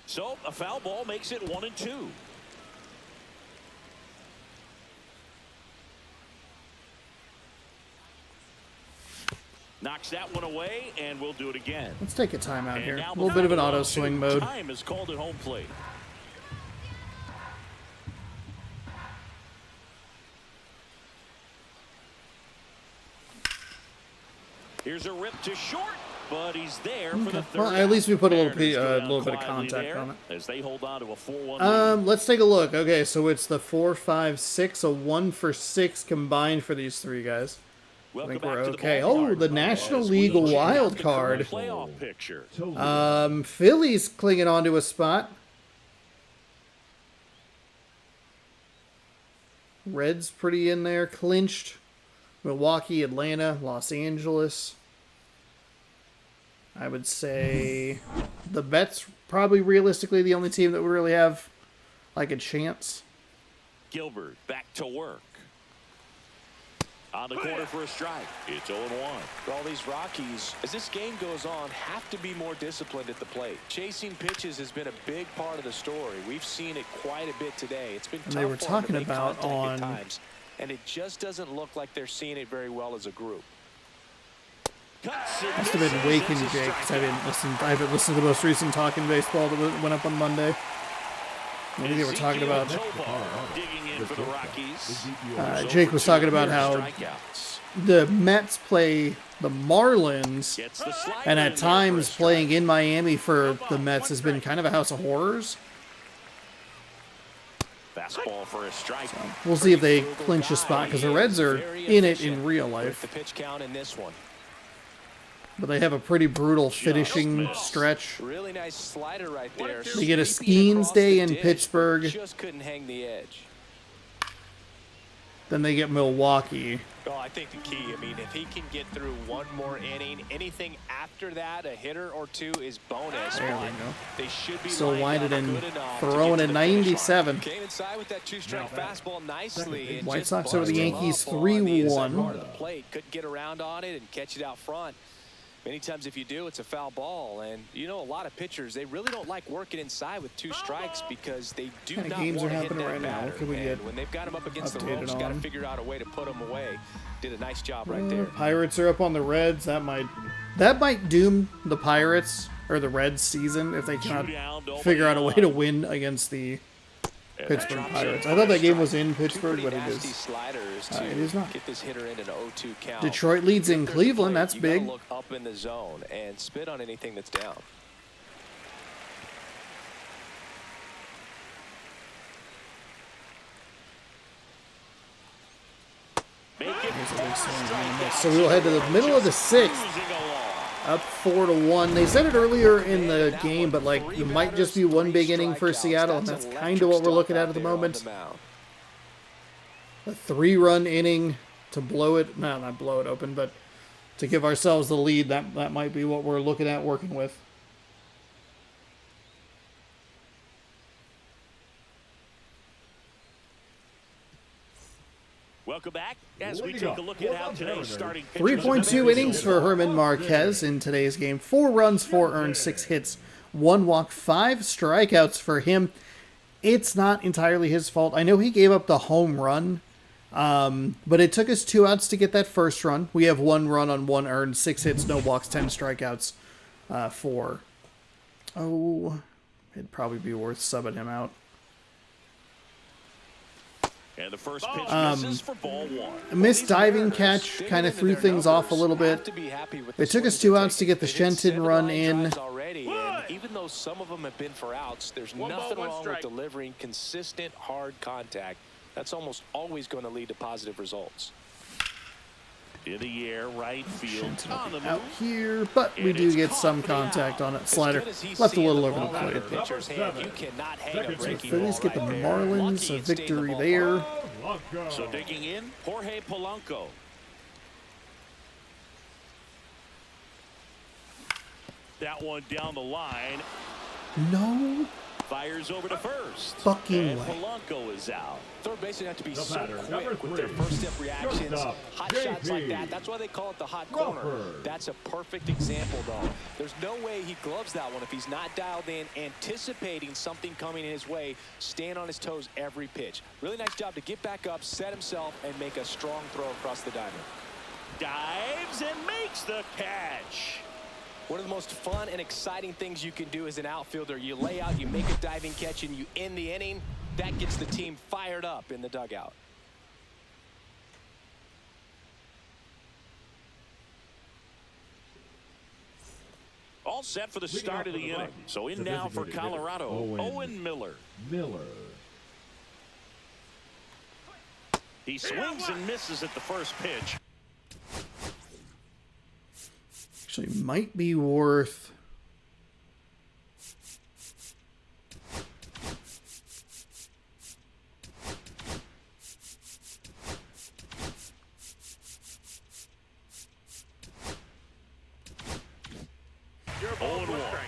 So a foul ball makes it 1-2. Knocks that one away, and we'll do it again. Let's take a timeout here. Now A little bit of an auto 1-2. swing mode. Time is called at home plate. Here's a rip to short, but he's there for the third. Well, at least we put a little Mariners go down bit of quietly contact there on it. as they hold on to a 4-1 lead. Let's take a look. Okay, so it's the 4, 5, 6, a 1 for 6 combined for these 3 guys. I Welcome think back we're to the okay. ballpark Oh, the National as we League check out wild the card. playoff picture. Phillies clinging onto a spot. Reds pretty in there, clinched. Milwaukee, Atlanta, Los Angeles. I would say the Mets probably realistically the only team that would really have like a chance. Gilbert back to work. On the corner for a strike. It's 0-1. For all these Rockies, as this game goes on, have to be more disciplined at the plate. Chasing pitches has been a big part of the story. We've seen it quite a bit today. It's been tough they were for them talking to make about contact at on times, and it just doesn't look like they're seeing it very well as a group. Must have been waking Jake because I haven't listened to the most recent Talking Baseball that went up on Monday. Maybe they were talking about. Digging in for the Rockies. Jake was talking about how the Mets play the Marlins, and at times playing in Miami for the Mets has been kind of a house of horrors. Fastball for a strike. So we'll see if they clinch a spot because the Reds are in it in real life. The pitch count in this one. But they have a pretty brutal finishing stretch. Really nice slider right there. They get a Skeens day in Pittsburgh. Just couldn't hang the edge. Then they get Milwaukee. Oh, I think the key, I mean, if he can get through one more inning, anything after that, a hitter or 2 is bonus. There we but go. They should be Still winded lined in, up good enough throwing to a get to the finish line. 97. Came inside with that 2-strike fastball nicely. And White just Sox over the busted him Yankees up on the inside 3-1. part of the plate. Couldn't get around on it and catch it out front. Many times if you do, it's a foul ball. And, you know, a lot of pitchers, they really don't like working inside with 2 strikes because they do What kind of not games want are to hit happening that right now? batter. What can we And get when they've got him up against the updated ropes, got to on? figure out a way to put him away. Did a nice job right there. Pirates are up on the Reds. That might doom the Pirates or the Reds season if they cannot figure out a way to win against the Pittsburgh Pirates. I thought that game was in Pittsburgh, but it is not. Get this hitter in an 0-2 count. Detroit leads in Cleveland. That's You gotta big. look up in the zone and spit on anything that's down. So we will head to the middle of the 6th. Up 4-1. They said it earlier in the game, but like it might just be one big inning for Seattle, and that's kind of what we're looking at the moment. A 3-run inning to blow it, no, not blow it open, but to give ourselves the lead. That might be what we're looking at working with. Welcome back as we take a look at how today's starting 3.2 innings for Herman Marquez in today's game. 4 runs, 4 earned, 6 hits, 1 walk, 5 strikeouts for him. It's not entirely his fault. I know he gave up the home run, but it took us 2 outs to get that first run. We have 1 run on 1 earned, 6 hits, no walks, 10 strikeouts for... Oh, it'd probably be worth subbing him out. And the first pitch misses for ball 1. A missed diving catch kind of threw things off a little bit. It took us 2 outs to get the Shenton run in. Already, and even though some of them have been for outs, there's nothing wrong with delivering consistent, hard contact. That's almost always going to lead to positive results. In the air, right field, on the Out move. here, but we do get some contact on it. Slider left a little over the plate. Phillies get the Marlins, a victory there. So digging in, Jorge Polanco. That one down the line. No Fires over to first. fucking And way. Polanco is out. Third basemen have to be so quick with their first step reactions. Hot shots like that. That's why they call it the hot corner. That's a perfect example, though. There's no way he gloves that one if he's not dialed in, anticipating something coming his way, staying on his toes every pitch. Really nice job to get back up, set himself, and make a strong throw across the diamond. Dives and makes the catch. One of the most fun and exciting things you can do as an outfielder, you lay out, you make a diving catch, and you end the inning. That gets the team fired up in the dugout. All set for the start of the inning. So in now for Colorado, Owen Miller. He swings and misses at the first pitch. Actually, might be worth. You're a ball, 1 strike.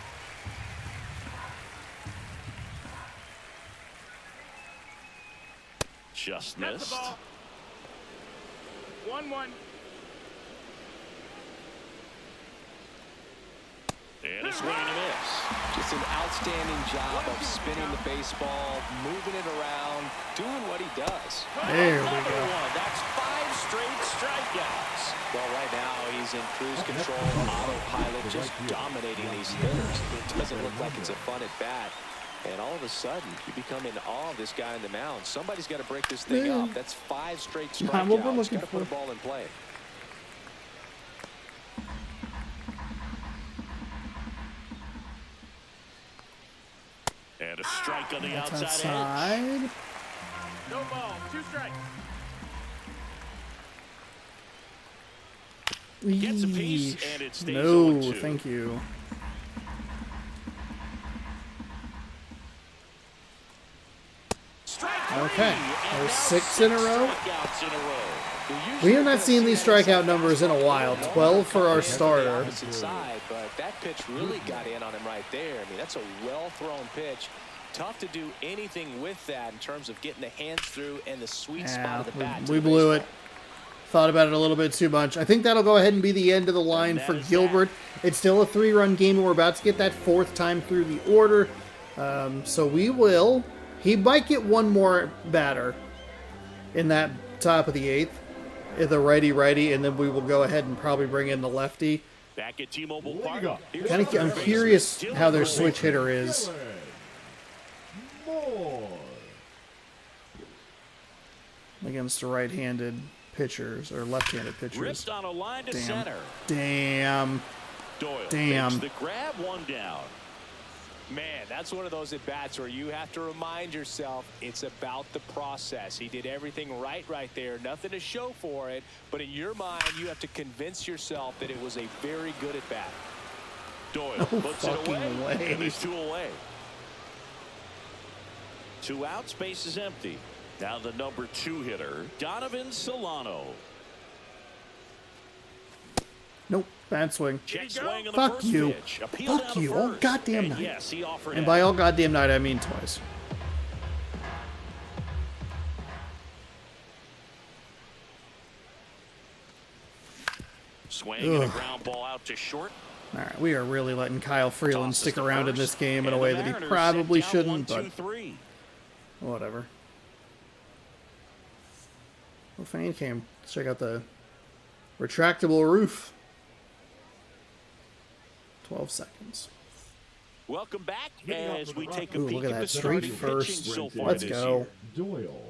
Just That's missed. the ball. 1-1. And a swing and a miss. Just an outstanding job of spinning the baseball, moving it around, doing what he does. There we Another go. one. That's 5 straight strikeouts. Well, right now he's in cruise control, autopilot, just dominating these hitters. It doesn't look like it's a fun at bat. And all of a sudden, you become in awe of this guy on the mound. Somebody's got to break this thing up. That's 5 straight strikeouts. Not what we're looking Got to put a for. ball in play. And a strike on the That's outside edge. outside. No ball. 2 strikes. Gets a piece, Yeesh. and it stays No, 0-2. thank you. Strike Okay, 3, and there's now 6 in a row. strikeouts in a row. We have not seen these strikeout numbers in a while. 12 for our starter. Opposite side, but that pitch really got in on him right there. I mean, that's a well-thrown pitch. Tough to do anything with that in terms of getting the hands through and the sweet spot of the bat. We blew it. Thought about it a little bit too much. I think that'll go ahead and be the end of the line for Gilbert. It's still a 3-run game, and we're about to get that 4th time through the order. So we will. He might get one more batter in that top of the 8th. The righty, and then we will go ahead and probably bring in the lefty. Back at T-Mobile Park. I'm curious how their switch hitter is. Against the right-handed pitchers or left-handed pitchers. Ripped on a line to center. Damn. Doyle Damn. makes the grab, 1 down. Man, that's one of those at-bats where you have to remind yourself it's about the process. He did everything right there. Nothing to show for it. But in your mind, you have to convince yourself that it was a very good at-bat. Doyle puts it fucking away. way. And there's 2 away. 2 out, space is empty. Now the number 2 hitter, Donovan Solano. Nope. Bad swing. Check swing on the Fuck first you. pitch. Appeal Fuck down you. to All first. goddamn And night. yes, he offered And out. by all goddamn night, I mean twice. Swing and a ground ball out to short. All right, we are really letting Kyle Freeland Tosses stick the around in first, this game in and a the way that he Mariners probably set down shouldn't, 1, but 2, 3. whatever. Well, fan cam. Let's check out the retractable roof. 12 seconds. Welcome back Hitting off to as the we right. take a Ooh, peek look at at that the straight starting first. pitching so far Let's this go. year. Doyle.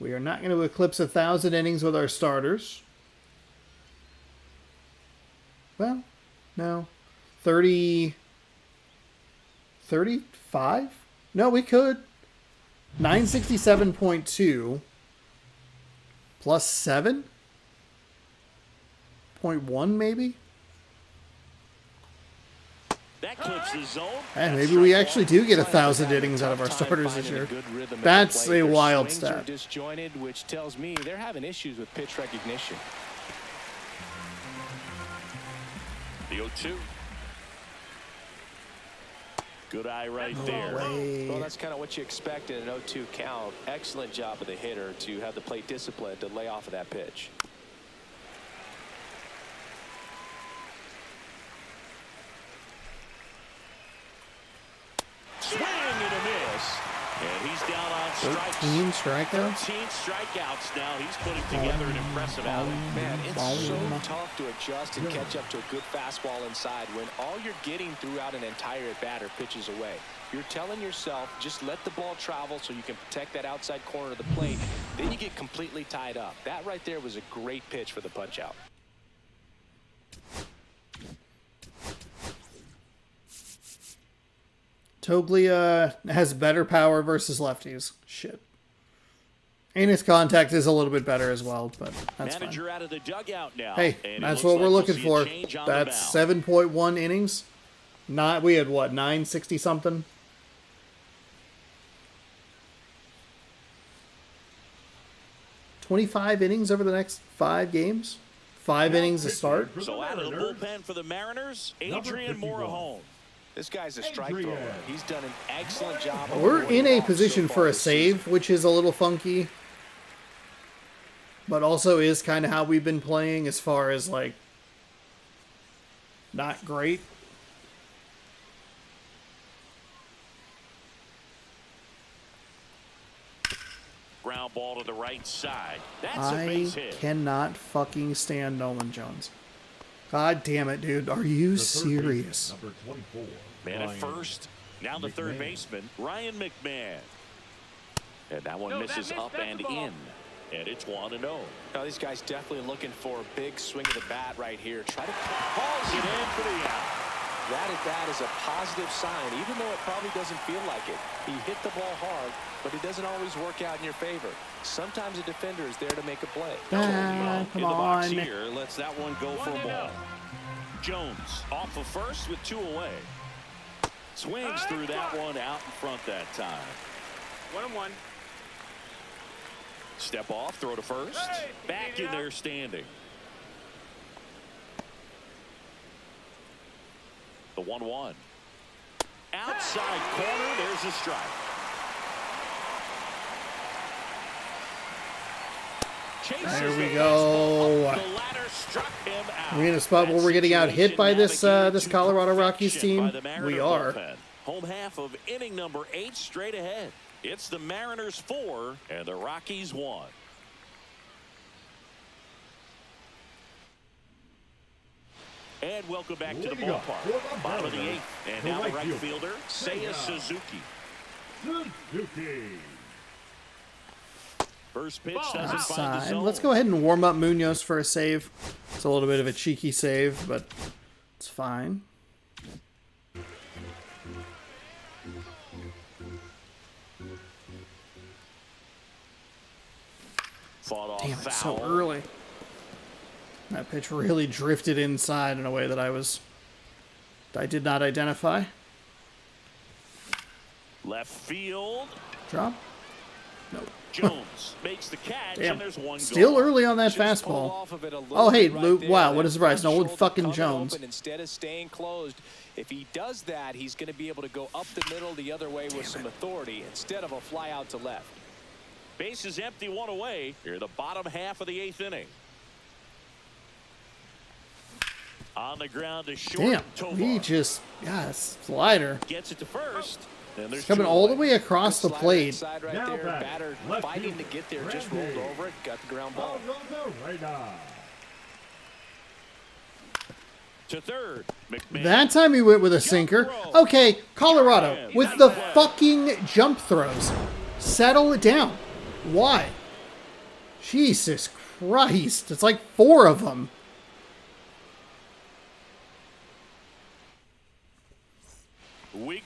We are not going to eclipse 1,000 innings with our starters. Well, no. 30... 35? No, we could. 967.2 plus 7.1 maybe. That clips the zone. And maybe we actually do get 1,000 innings out of our starters this year. That's a wild stat. Disjointed, which tells me they're having issues with pitch recognition. The 0-2. Good eye right there. Well, that's kind of what you expect in an 0-2 count. Excellent job of the hitter to have the plate discipline to lay off of that pitch. Swing and a miss. And he's down on strikes. 13 strikeouts? 13 strikeouts now. He's putting together an impressive outing. Man, it's so tough to adjust and catch up to a good fastball inside when all you're getting throughout an entire at-bat are pitches away. You're telling yourself, just let the ball travel so you can protect that outside corner of the plate. Then you get completely tied up. That right there was a great pitch for the punch-out. Toglia has better power versus lefties. Shit. And his contact is a little bit better as well, but that's Manager fine. Out of the dugout now. Hey, and that's what we're looking for. That's 7.1 innings. We had what, 960 something? $25 innings over the next 5 games? 5 innings to start? So out of the bullpen for the Mariners, Adrian Morejon. This guy's a strike thrower. He's done an excellent job. We're in a position for a save, which is a little funky. But also is kind of how we've been playing as far as, like, not great. Ground ball to the right side. That's a I base hit. cannot fucking stand Nolan Jones. God damn it, dude. Are you serious? Number 24. Man at Ryan first. Now the third McMahon. baseman, Ryan McMahon. And that one No, misses that missed. up That's and the ball. in. And it's 1-0. Now, these guys definitely looking for a big swing of the bat right here. Try to Hauls it in for the out. that at bat is a positive sign, even though it probably doesn't feel like it. He hit the ball hard, but it doesn't always work out in your favor. Sometimes a defender is there to make a play. Ah, come in the box on. here, lets that one go for a ball. Jones off of first with 2 away. Swings through that one out in front that time. 1-1. Step off, throw to first. Hey, Back in there standing. The 1-1. Outside corner, there's a strike. There we go. The ladder struck him out. We're in a spot where we're getting out hit by this Colorado Rockies team. We are. Bullpen. Home half of inning number 8 straight ahead. It's the Mariners 4 and the Rockies 1. And welcome back to the ballpark. Bottom of the 8th. And now the right fielder, Seiya Suzuki. Suzuki. First pitch doesn't find the Outside. zone. Let's go ahead and warm up Munoz for a save. It's a little bit of a cheeky save, but it's fine. Fought off Damn, it's foul. so early. That pitch really drifted inside in a way that I did not identify. Left field. Drop? No. Jones makes the catch, Damn. and there's one Still gone. early on that Just pulled fastball. off of it a little Oh, hey, bit Luke, there. wow, what That a surprise. front Nolan shoulder fucking coming Jones. open instead of staying closed. If he does that, he's going to be able to go up the middle the other way with some authority instead of a fly out to left. Base is empty, 1 away. Here, the bottom half of the 8th inning. On the ground to short. Damn, Tovar he just, slider. gets it to first. And there's Coming 2 all the away. way across the Slider plate. inside right Now there. back. Batter Left fighting to field. get there. Just rolled Randy. over it. Got the ground ball. To third. McMahon. That time he went with a sinker. Okay, Colorado, with the fucking jump throws. Settle it down. Why? Jesus Christ. It's like 4 of them.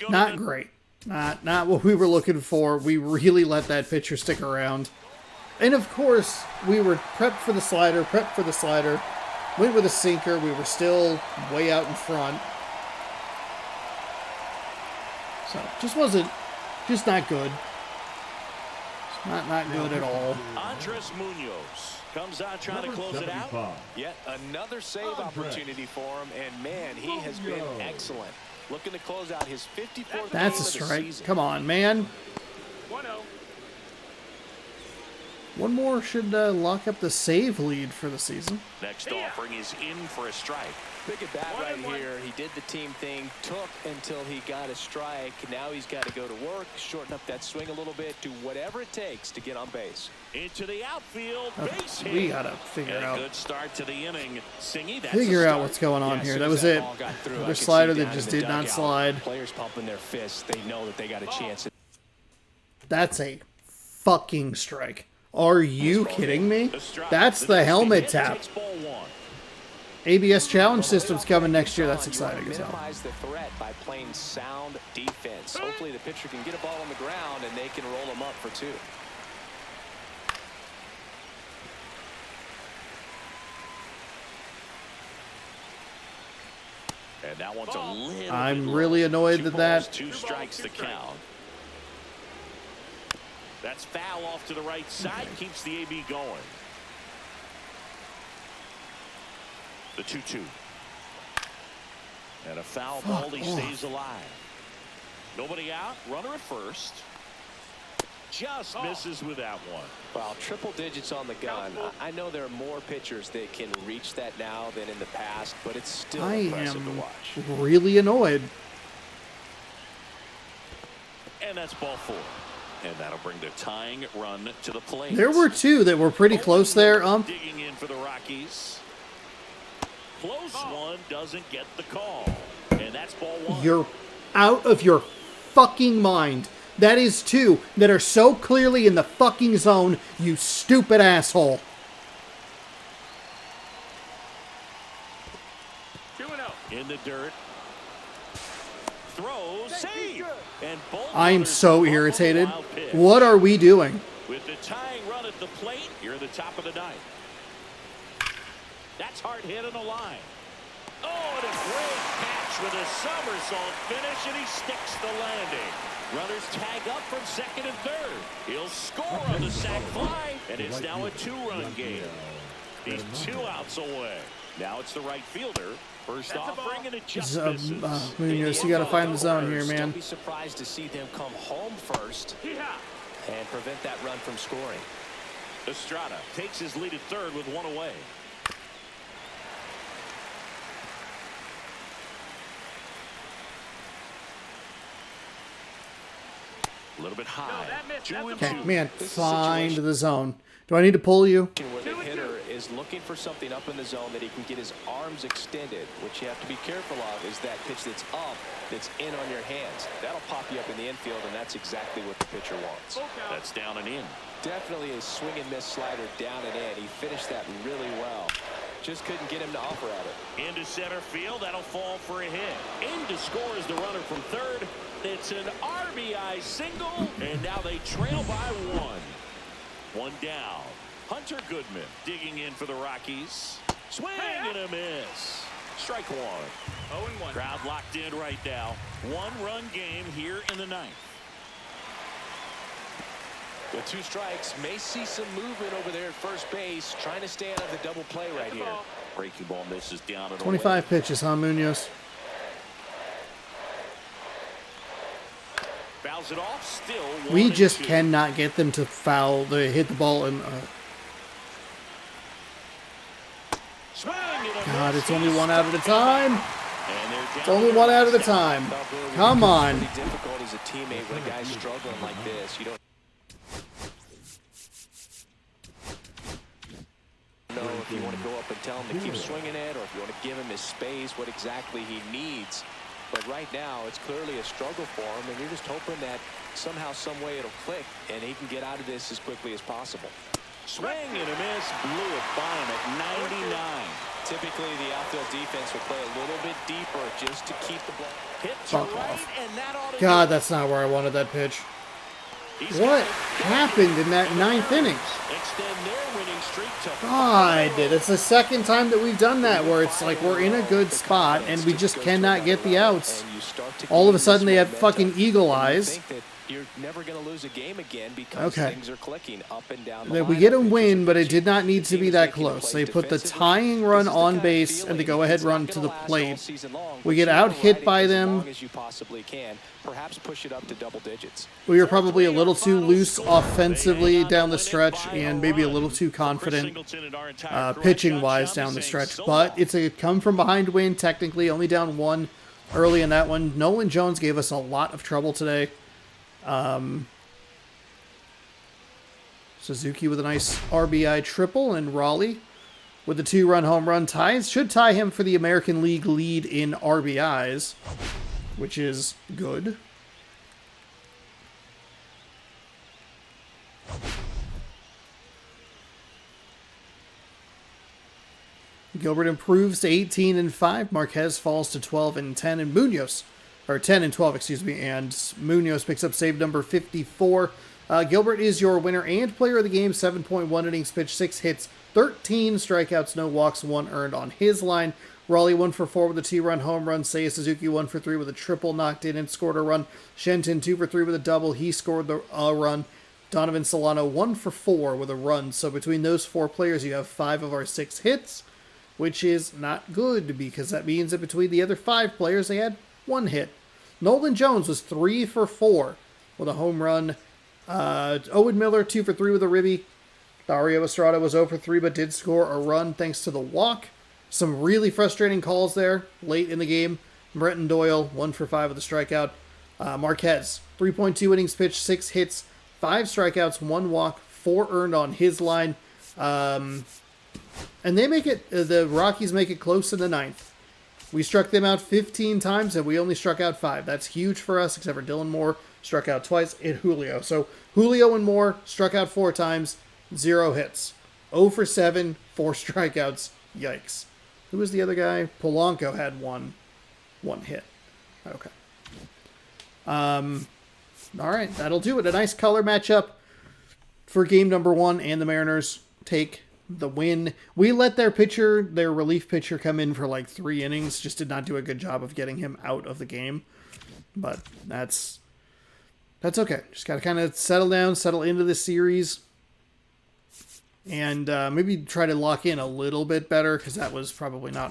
Not great. Not what we were looking for. We really let that pitcher stick around. And of course, we were prepped for the slider, went with a sinker. We were still way out in front. So, just not good. Not good at all. Andres Munoz comes out trying to close it out. Yet another save opportunity for him, and man, he has been excellent. Looking to close out his 54th That's a strike. Come on, man. 1-0. One more should lock up the save lead for the season. Next offering is in for a strike. Look at that right here. He did the team thing, took until he got a strike. Now he's got to go to work, shorten up that swing a little bit, do whatever it takes to get on base. Into the outfield, base hit. We gotta figure out. Good start to the inning. Singy, that's Figure out what's going on here. That was it. Another slider that just did not slide. Players pumping their fists. They know that they got a chance. That's a fucking strike. Are you kidding me? That's the helmet tap. ABS challenge system's coming next year. That's exciting as hell. Minimize the threat by playing sound defense. Hopefully the pitcher can get a ball on the ground and they can roll him up for 2. And that one's a little I'm really annoyed that 2 strikes to count. That's foul off to the right side. Keeps the AB going. The 2-2. And a foul ball. He stays alive. Nobody out. Runner at first. Just misses with that one. Well, triple digits on the gun. I know there are more pitchers that can reach that now than in the past, but it's still impressive to watch. Really annoyed. And that's ball 4. And that'll bring the tying run to the plate. There were 2 that were pretty close there. Digging in for the Rockies. Close one, doesn't get the call. And that's ball 1. You're out of your fucking mind. That is 2 that are so clearly in the fucking zone, you stupid asshole. 2-0. In the dirt. Throws, save. And both I'm so irritated. What are we doing? With the tying run at the plate, you're at the top of the 9th. That's hard hit on the line. Oh, and a great catch with a somersault finish, and he sticks the landing. Runners tag up from 2nd and 3rd. He'll score on the sac fly, and it's now a 2-run game. He's 2 outs away. Now it's the right fielder. First offering, and it just misses. Munoz, you got to find the zone here, man. Don't be surprised to see them come home first and prevent that run from scoring. Estrada takes his lead at 3rd with 1 away. A little bit high. Okay, man, find the zone. Do I need to pull you? Where the hitter is looking for something up in the zone that he can get his arms extended. What you have to be careful of is that pitch that's up, that's in on your hands. That'll pop you up in the infield, and that's exactly what the pitcher wants. That's down and in. Definitely a swing and miss slider down and in. He finished that really well. Just couldn't get him to offer at it. Into center field. That'll fall for a hit. In to score is the runner from 3rd. It's an RBI single, and now they trail by 1. 1 down. Hunter Goodman digging in for the Rockies. Swing and a miss. Strike 1. 0-1. Crowd locked in right now. 1-run game here in the 9th. With 2 strikes, may see some movement over there at first base, trying to stay out of the double play right here. Breaking ball misses down and 25 away. pitches, huh, Munoz? Fouls it off, still 1 We and just 2. cannot get them to foul. They hit the ball and Swing and a God, miss. it's only 1 out at a time. And they're It's down only to 1 the out at a next time. It's Come on. really difficult as a teammate when a guy's struggling like this. You don't know if you want to go up and tell him to keep swinging it, or if you want to give him his space, what exactly he needs. But right now, it's clearly a struggle for him, and you're just hoping that somehow, some way it'll click, and he can get out of this as quickly as possible. Swing and a miss. Blew it by him at 99. Typically, the outfield defense will play a little bit deeper just to keep the ball. Hit to right, and that ought to God, that's not where I wanted that pitch. What happened in that 9th inning? extend their winning streak to God, it's the second time that we've done that where it's like we're in a good spot and we just cannot get the outs. All of a sudden they have fucking eagle eyes. You're never going to lose a game again because things are clicking up and down the line. We get a win, but it did not need to be that close. They put the tying run on base and the go-ahead run to the plate. We get out-hit by them. Perhaps push it up to double digits. We were probably a little too loose offensively down the stretch and maybe a little too confident pitching-wise down the stretch. But it's a come-from-behind win, technically, only down 1 early in that one. Nolan Jones gave us a lot of trouble today. Suzuki with a nice RBI triple, and Raleigh with the 2-run home run ties should tie him for the American League lead in RBIs, which is good. Gilbert improves to 18-5. Marquez falls to 12-10, and Munoz, or 10-12, excuse me, and Munoz picks up save number 54. Gilbert is your winner and player of the game. 7.1 innings pitched, 6 hits, 13 strikeouts, no walks, 1 earned on his line. Raleigh 1 for 4 with a 2-run home run. Seiya Suzuki 1 for 3 with a triple, knocked in and scored a run. Shenton 2 for 3 with a double. He scored a run. Donovan Solano 1 for 4 with a run. So between those 4 players, you have 5 of our 6 hits, which is not good because that means that between the other 5 players, they had 1 hit. Nolan Jones was 3 for 4 with a home run. Owen Miller 2 for 3 with a ribby. Dario Estrada was 0 for 3 but did score a run thanks to the walk. Some really frustrating calls there late in the game. Brenton Doyle 1 for 5 with a strikeout. Marquez 3.2 innings pitched, 6 hits, 5 strikeouts, 1 walk, 4 earned on his line. And they make it, the Rockies make it close in the 9th. We struck them out 15 times, and we only struck out 5. That's huge for us, except for Dylan Moore struck out twice, and Julio. So Julio and Moore struck out 4 times, 0 hits. 0 for 7, 4 strikeouts. Yikes. Who was the other guy? Polanco had one hit. Okay. All right, that'll do it. A nice color matchup for game number 1, and the Mariners take the win. We let their relief pitcher come in for like 3 innings. Just did not do a good job of getting him out of the game. But that's okay. Just got to kind of settle down, settle into the series. And maybe try to lock in a little bit better because that was probably not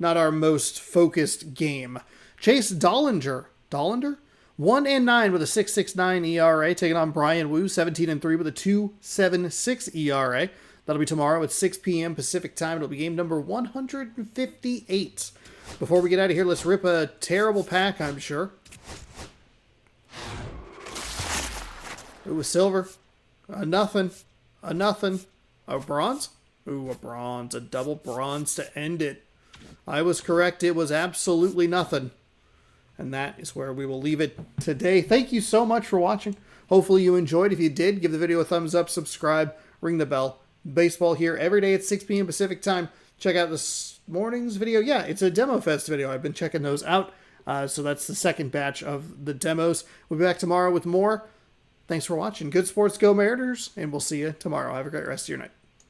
our most focused game. Chase Dollinger 1-9 with a 6.69 ERA, taking on Brian Wu 17-3 with a 2.76 ERA. That'll be tomorrow at 6 p.m. Pacific time. It'll be game number 158. Before we get out of here, let's rip a terrible pack, I'm sure. It was silver. A nothing. A bronze? Ooh, a bronze. A double bronze to end it. I was correct. It was absolutely nothing. And that is where we will leave it today. Thank you so much for watching. Hopefully you enjoyed. If you did, give the video a thumbs up, subscribe, ring the bell. Baseball here every day at 6 p.m. Pacific time. Check out this morning's video. Yeah, it's a Demo Fest video. I've been checking those out. So that's the second batch of the demos. We'll be back tomorrow with more. Thanks for watching. Good sports, go Mariners, and we'll see you tomorrow. Have a great rest of your night.